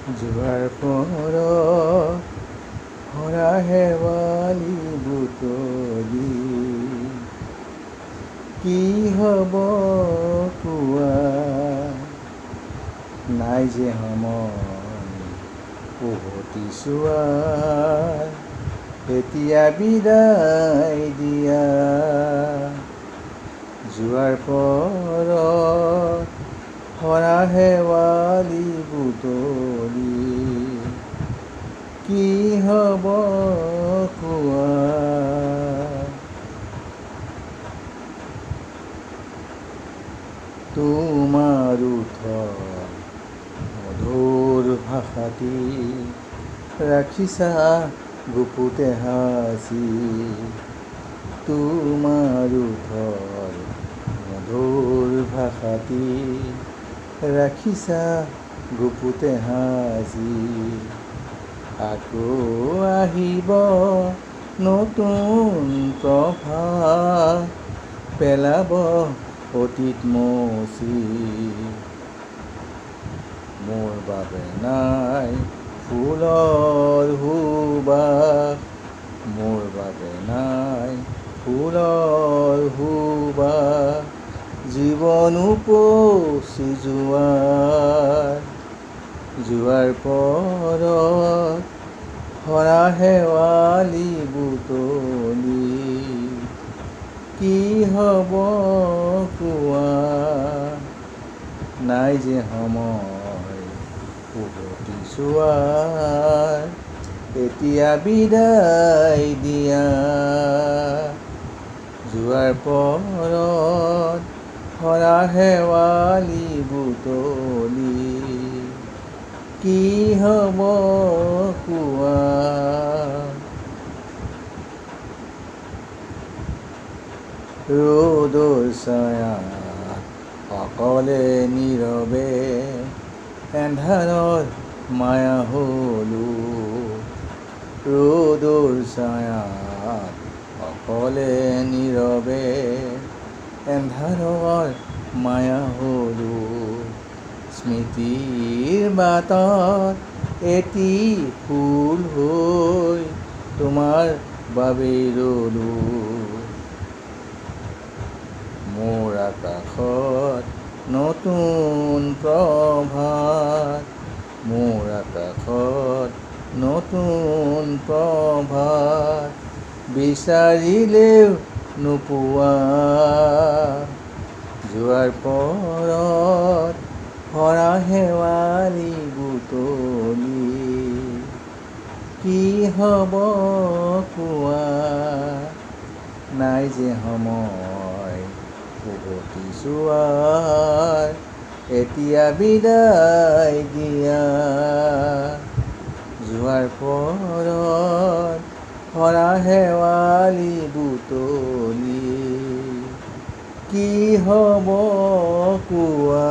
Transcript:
যোৱাৰ পৰত হৰা শেৱালি বুটলি কি হ'ব কোৱা নাই যে সময় উভতি চোৱাৰ এতিয়া বিদায় দিয়া যোৱাৰ পৰত হৰা শেৱালি বুটলি কি হ'ব কোৱা তোমাৰ ওঠৰ মধুৰ ভাষাটি ৰাখিছা বুকুতে সাঁচি তোমাৰ ওঠৰ মধুৰ ভাষাটি ৰাখিছা বুকুতে সাঁচি আকৌ আহিব নতুন প্ৰভাত পেলাব অতীত মচি মোৰ বাবে নাই ফুলৰ সুবাস মোৰ বাবে নাই ফুলৰ সুবাস জীৱন উপচি যোৱাৰ পৰত হৰা শেৱালি বুটলি কি হ'ব কোৱা নাই যে সময় উভতি চোৱাৰ এতিয়া বিদায় দিয়া যোৱাৰ পৰত হৰা শেৱালি বুটলি কি হ'ব কোৱা ৰ'দৰ ছায়াত অকলে নীৰৱে এন্ধাৰৰ মায়া হলো ৰ'দৰ ছায়াত অকলে নীৰৱে এন্ধাৰৰ মায়া হলো স্মৃতিৰ বাটত এটি ফুল হৈ তোমাৰ বাবেই ৰ'লো মোৰ আকাশত নতুন প্ৰভাত মোৰ আকাশত নতুন প্ৰভাত বিচাৰিলেও নোপোৱা যোৱাৰ পৰত হৰা শেৱালি বুটলি কি হ'ব কোৱা নাই যে সময় উভতি চোৱাৰ এতিয়া বিদায় দিয়া যোৱাৰ পৰত হৰা শেৱালি বুটলি কি হ'ব কোৱা